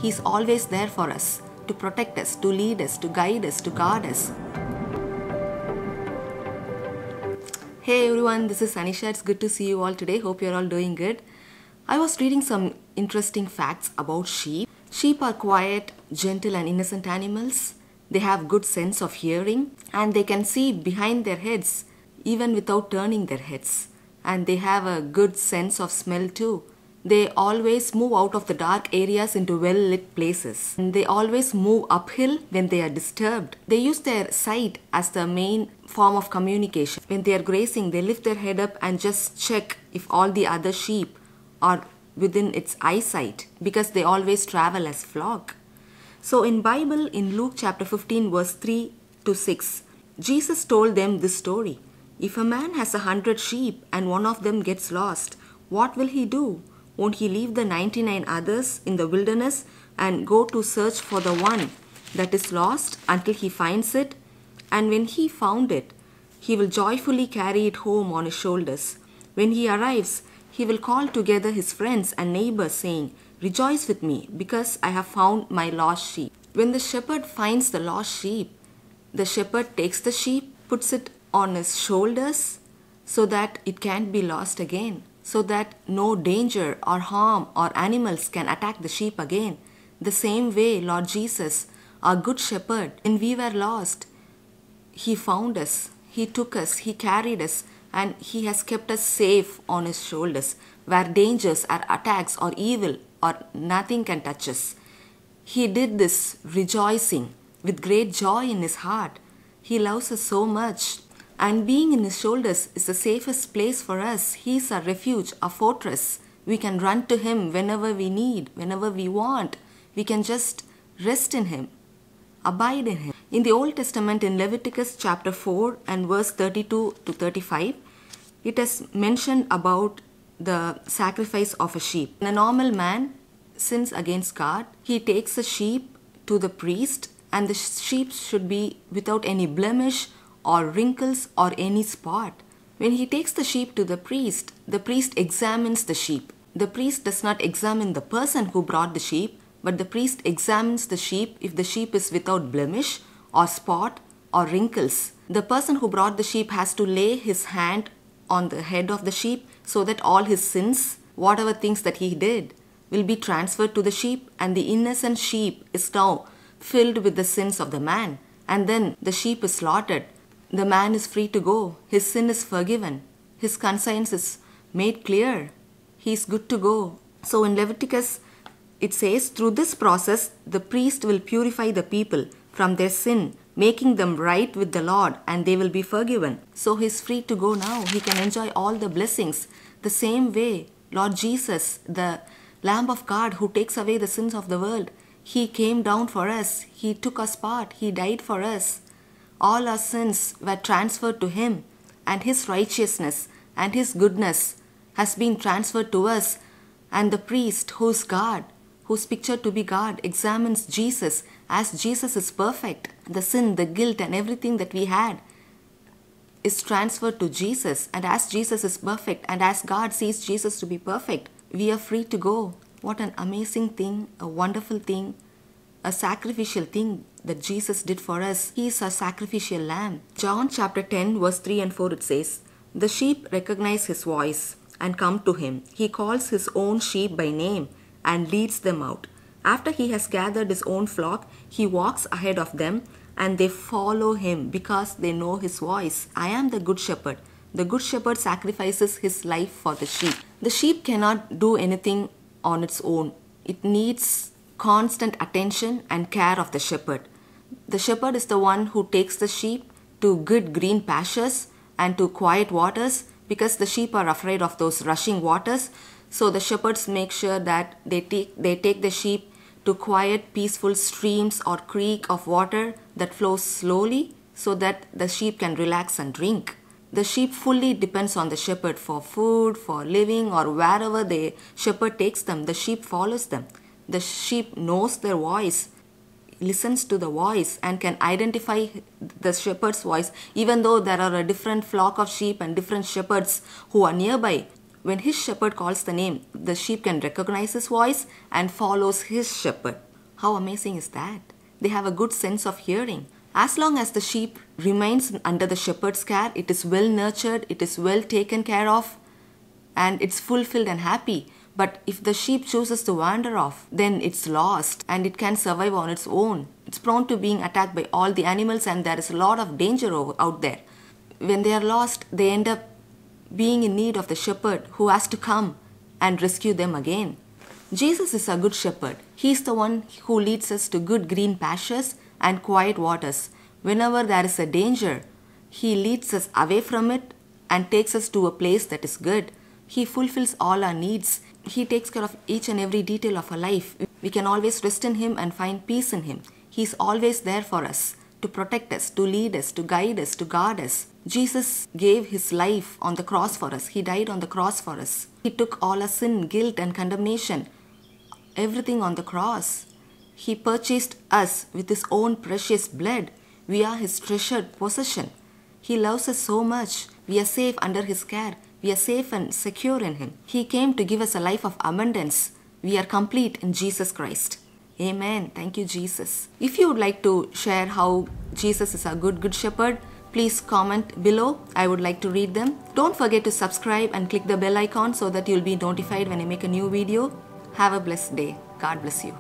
He's always there for us, to protect us, to lead us, to guide us, to guard us. Hey everyone, this is Anisha. It's good to see you all today. Hope you're all doing good. I was reading some interesting facts about sheep. Sheep are quiet, gentle and innocent animals. They have good sense of hearing and they can see behind their heads even without turning their heads. And they have a good sense of smell too. They always move out of the dark areas into well-lit places. And they always move uphill when they are disturbed. They use their sight as the main form of communication. When they are grazing, they lift their head up and just check if all the other sheep are within its eyesight, because they always travel as flock. So in Bible, in Luke chapter 15 verse 3 to 6, Jesus told them this story. If a man has 100 sheep and one of them gets lost, what will he do? Won't he leave the 99 others in the wilderness and go to search for the one that is lost until he finds it? And when he found it, he will joyfully carry it home on his shoulders. When he arrives, he will call together his friends and neighbors, saying, "Rejoice with me, because I have found my lost sheep." When the shepherd finds the lost sheep, the shepherd takes the sheep, puts it on his shoulders so that it can't be lost again, so that no danger or harm or animals can attack the sheep again. The same way, Lord Jesus, our good shepherd, when we were lost, He found us, He took us, He carried us, and He has kept us safe on His shoulders, where dangers or attacks or evil or nothing can touch us. He did this rejoicing with great joy in His heart. He loves us so much. And being in His shoulders is the safest place for us. He is our refuge, our fortress. We can run to Him whenever we need, whenever we want. We can just rest in Him, abide in Him. In the Old Testament, in Leviticus chapter 4 and verse 32 to 35, it has mentioned about the sacrifice of a sheep. When a normal man sins against God, he takes a sheep to the priest, and the sheep should be without any blemish or wrinkles or any spot. When he takes the sheep to the priest examines the sheep. The priest does not examine the person who brought the sheep, but the priest examines the sheep if the sheep is without blemish or spot or wrinkles. The person who brought the sheep has to lay his hand on the head of the sheep so that all his sins, whatever things that he did, will be transferred to the sheep, and the innocent sheep is now filled with the sins of the man. And then the sheep is slaughtered. The man is free to go. His sin is forgiven. His conscience is made clear. He is good to go. So in Leviticus, it says, through this process, the priest will purify the people from their sin, making them right with the Lord, and they will be forgiven. So he is free to go now. He can enjoy all the blessings. The same way, Lord Jesus, the Lamb of God who takes away the sins of the world, He came down for us. He took us part. He died for us. All our sins were transferred to Him, and His righteousness and His goodness has been transferred to us. And the priest, who is God, who's pictured to be God, examines Jesus as Jesus is perfect. The sin, the guilt and everything that we had is transferred to Jesus. And as Jesus is perfect and as God sees Jesus to be perfect, we are free to go. What an amazing thing, a wonderful thing, a sacrificial thing that Jesus did for us. He is our sacrificial lamb. John chapter 10 verse 3 and 4 it says, "The sheep recognize His voice and come to Him. He calls His own sheep by name and leads them out. After He has gathered His own flock, He walks ahead of them, and they follow Him because they know His voice. I am the good shepherd. The good shepherd sacrifices his life for the sheep." The sheep cannot do anything on its own. It needs constant attention and care of the shepherd. The shepherd is the one who takes the sheep to good green pastures and to quiet waters, because the sheep are afraid of those rushing waters. So the shepherds make sure that they take the sheep to quiet, peaceful streams or creek of water that flows slowly so that the sheep can relax and drink. The sheep fully depends on the shepherd for food, for living, or wherever the shepherd takes them, the sheep follows them. The sheep knows their voice, listens to the voice, and can identify the shepherd's voice, even though there are a different flock of sheep and different shepherds who are nearby. When his shepherd calls the name, the sheep can recognize his voice and follows his shepherd. How amazing is that? They have a good sense of hearing. As long as the sheep remains under the shepherd's care, it is well nurtured, it is well taken care of, and it's fulfilled and happy. But if the sheep chooses to wander off, then it's lost and it can survive on its own. It's prone to being attacked by all the animals, and there is a lot of danger out there. When they are lost, they end up being in need of the shepherd who has to come and rescue them again. Jesus is a good shepherd. He is the one who leads us to good green pastures and quiet waters. Whenever there is a danger, He leads us away from it and takes us to a place that is good. He fulfills all our needs. He takes care of each and every detail of our life. We can always rest in Him and find peace in Him. He is always there for us, to protect us, to lead us, to guide us, to guard us. Jesus gave His life on the cross for us. He died on the cross for us. He took all our sin, guilt and condemnation, everything on the cross. He purchased us with His own precious blood. We are His treasured possession. He loves us so much. We are safe under His care. We are safe and secure in Him. He came to give us a life of abundance. We are complete in Jesus Christ. Amen. Thank you, Jesus. If you would like to share how Jesus is a good shepherd, please comment below. I would like to read them. Don't forget to subscribe and click the bell icon so that you'll be notified when I make a new video. Have a blessed day. God bless you.